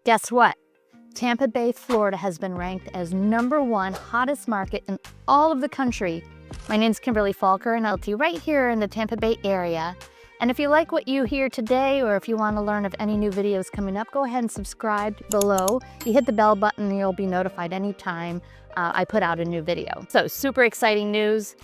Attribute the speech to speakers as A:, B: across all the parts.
A: Guess what? Tampa Bay, Florida has been ranked as #1 hottest market in all of the country. My name's Kimberly Falker and I'll be right here in the Tampa Bay area. And if you like what you hear today, or if you want to learn of any new videos coming up, go ahead and subscribe below. You hit the bell button and you'll be notified anytime I put out a new video. So super exciting news.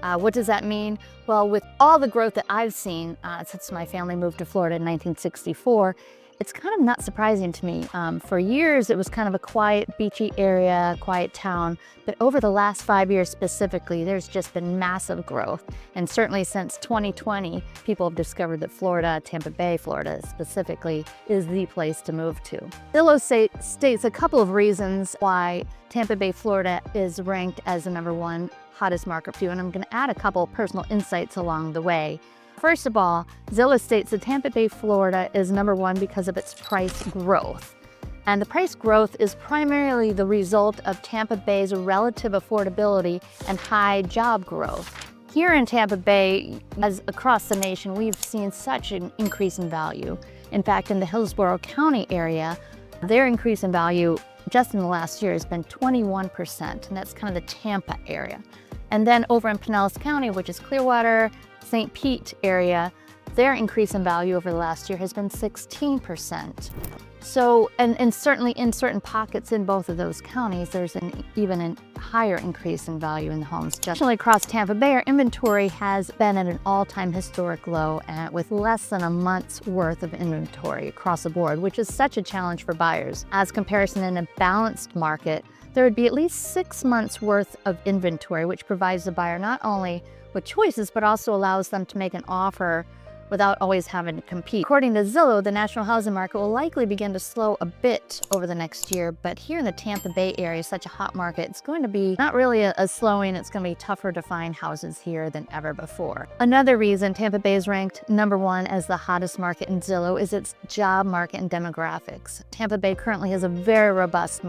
A: What does that mean? Well, with all the growth that I've seen since my family moved to Florida in 1964, it's kind of not surprising to me. For years, it was kind of a quiet, beachy area, quiet town. But over the last 5 years specifically, there's just been massive growth. And certainly since 2020, people have discovered that Florida, Tampa Bay, Florida specifically, is the place to move to. Zillow states a couple of reasons why Tampa Bay, Florida is ranked as the #1 hottest market for you. And I'm going to add a couple of personal insights along the way. First of all, Zillow states that Tampa Bay, Florida is #1 because of its price growth. And the price growth is primarily the result of Tampa Bay's relative affordability and high job growth. Here in Tampa Bay, as across the nation, we've seen such an increase in value. In fact, in the Hillsborough County area, their increase in value just in the last year has been 21%, and that's kind of the Tampa area. And then over in Pinellas County, which is Clearwater, St. Pete area, their increase in value over the last year has been 16%. So, and certainly in certain pockets in both of those counties, there's even a higher increase in value in the homes. Generally across Tampa Bay, our inventory has been at an all-time historic low with less than a month's worth of inventory across the board, which is such a challenge for buyers. As comparison, in a balanced market, there would be at least 6 months worth of inventory, which provides the buyer not only with choices, but also allows them to make an offer without always having to compete. According to Zillow, the national housing market will likely begin to slow a bit over the next year, but here in the Tampa Bay area, such a hot market, it's going to be not really a slowing, it's going to be tougher to find houses here than ever before. Another reason Tampa Bay is ranked #1 as the hottest market in Zillow is its job market and demographics. Tampa Bay currently has a very robust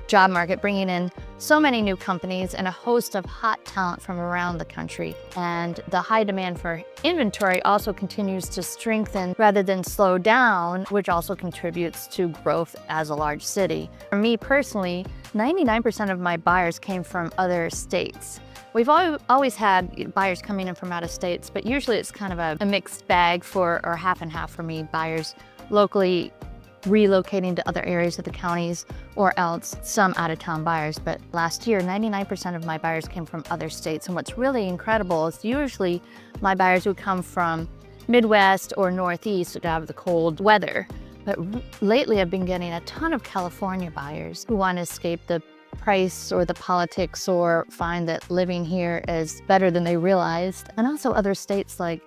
A: job market, bringing in so many new companies and a host of hot talent from around the country. And the high demand for inventory also continues to strengthen rather than slow down, which also contributes to growth as a large city. For me personally, 99% of my buyers came from other states. We've always had buyers coming in from out of states, but usually it's kind of a mixed bag or half and half for me. Buyers locally relocating to other areas of the counties, or else some out-of-town buyers. But last year, 99% of my buyers came from other states. And what's really incredible is usually my buyers would come from Midwest or Northeast to have the cold weather. But lately I've been getting a ton of California buyers who want to escape the price or the politics, or find that living here is better than they realized. And also other states like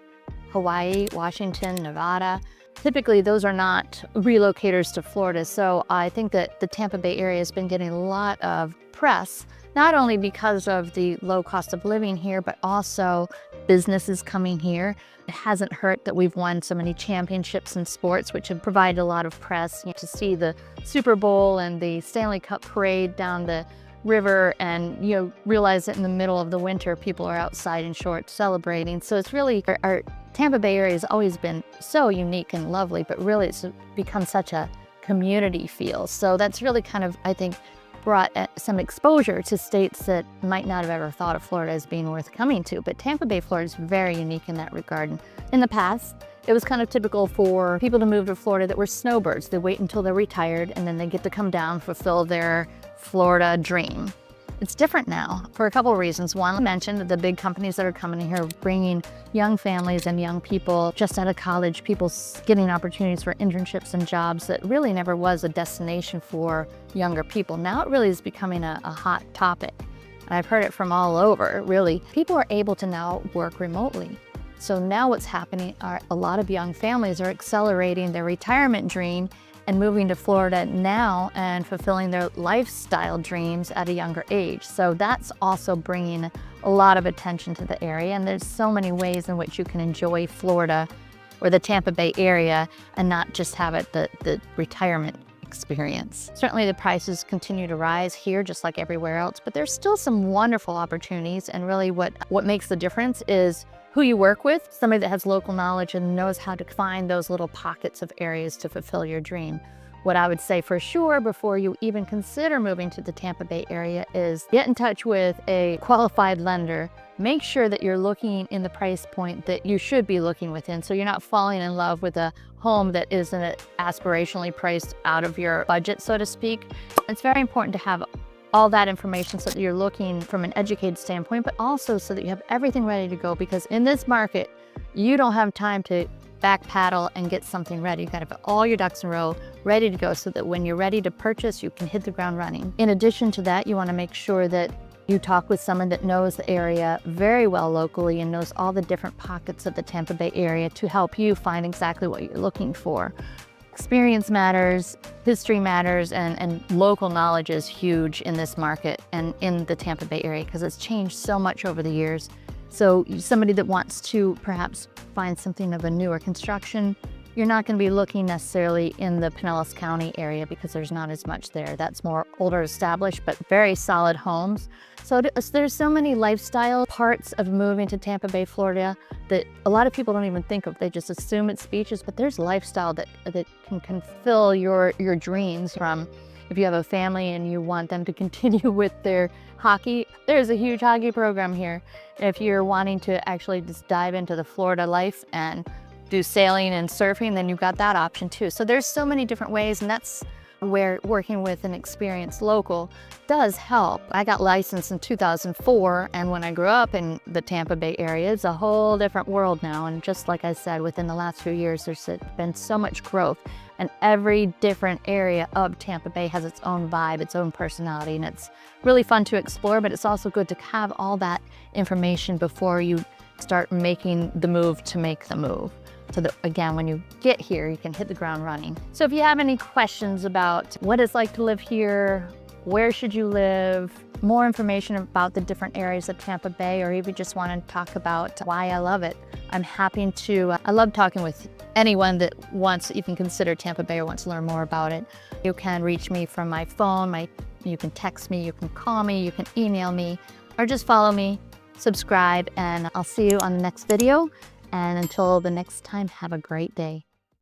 A: Hawaii, Washington, Nevada. Typically, those are not relocators to Florida. So I think that the Tampa Bay area has been getting a lot of press, not only because of the low cost of living here, but also businesses coming here. It hasn't hurt that we've won so many championships in sports, which have provided a lot of press. To see the Super Bowl and the Stanley Cup parade down the river, and realize that in the middle of the winter, people are outside in shorts celebrating. So it's really, our Tampa Bay area has always been so unique and lovely, but really it's become such a community feel. So that's really kind of, I think, brought some exposure to states that might not have ever thought of Florida as being worth coming to. But Tampa Bay, Florida is very unique in that regard. In the past, it was kind of typical for people to move to Florida that were snowbirds. They wait until they're retired and then they get to come down, fulfill their Florida dream. It's different now for a couple of reasons. One, I mentioned the big companies that are coming in here, bringing young families and young people just out of college, people getting opportunities for internships and jobs that really never was a destination for younger people. Now it really is becoming a hot topic. And I've heard it from all over, really. People are able to now work remotely. So now what's happening are a lot of young families are accelerating their retirement dream and moving to Florida now and fulfilling their lifestyle dreams at a younger age. So that's also bringing a lot of attention to the area. And there's so many ways in which you can enjoy Florida or the Tampa Bay area and not just have it the retirement experience. Certainly the prices continue to rise here just like everywhere else, but there's still some wonderful opportunities. And really what makes the difference is who you work with, somebody that has local knowledge and knows how to find those little pockets of areas to fulfill your dream. What I would say for sure before you even consider moving to the Tampa Bay area is get in touch with a qualified lender. Make sure that you're looking in the price point that you should be looking within, so you're not falling in love with a home that isn't aspirationally priced out of your budget, so to speak. It's very important to have all that information so that you're looking from an educated standpoint, but also so that you have everything ready to go, because in this market, you don't have time to back paddle and get something ready. You gotta have all your ducks in a row ready to go so that when you're ready to purchase, you can hit the ground running. In addition to that, you wanna make sure that you talk with someone that knows the area very well locally and knows all the different pockets of the Tampa Bay area to help you find exactly what you're looking for. Experience matters, history matters, and local knowledge is huge in this market and in the Tampa Bay area because it's changed so much over the years. So somebody that wants to perhaps find something of a newer construction, you're not going to be looking necessarily in the Pinellas County area because there's not as much there. That's more older established, but very solid homes. So there's so many lifestyle parts of moving to Tampa Bay, Florida that a lot of people don't even think of. They just assume it's beaches, but there's lifestyle that can fill your dreams. From if you have a family and you want them to continue with their hockey, there's a huge hockey program here. If you're wanting to actually just dive into the Florida life and do sailing and surfing, then you've got that option too. So there's so many different ways, and that's where working with an experienced local does help. I got licensed in 2004, and when I grew up in the Tampa Bay area, it's a whole different world now. And just like I said, within the last few years, there's been so much growth, and every different area of Tampa Bay has its own vibe, its own personality, and it's really fun to explore, but it's also good to have all that information before you start making the move to make the move. So that, again, when you get here, you can hit the ground running. So if you have any questions about what it's like to live here, where should you live, more information about the different areas of Tampa Bay, or even just want to talk about why I love it, I'm happy to. I love talking with anyone that wants to even consider Tampa Bay or wants to learn more about it. You can reach me from my phone, you can text me, you can call me, you can email me, or just follow me, subscribe, and I'll see you on the next video. And until the next time, have a great day.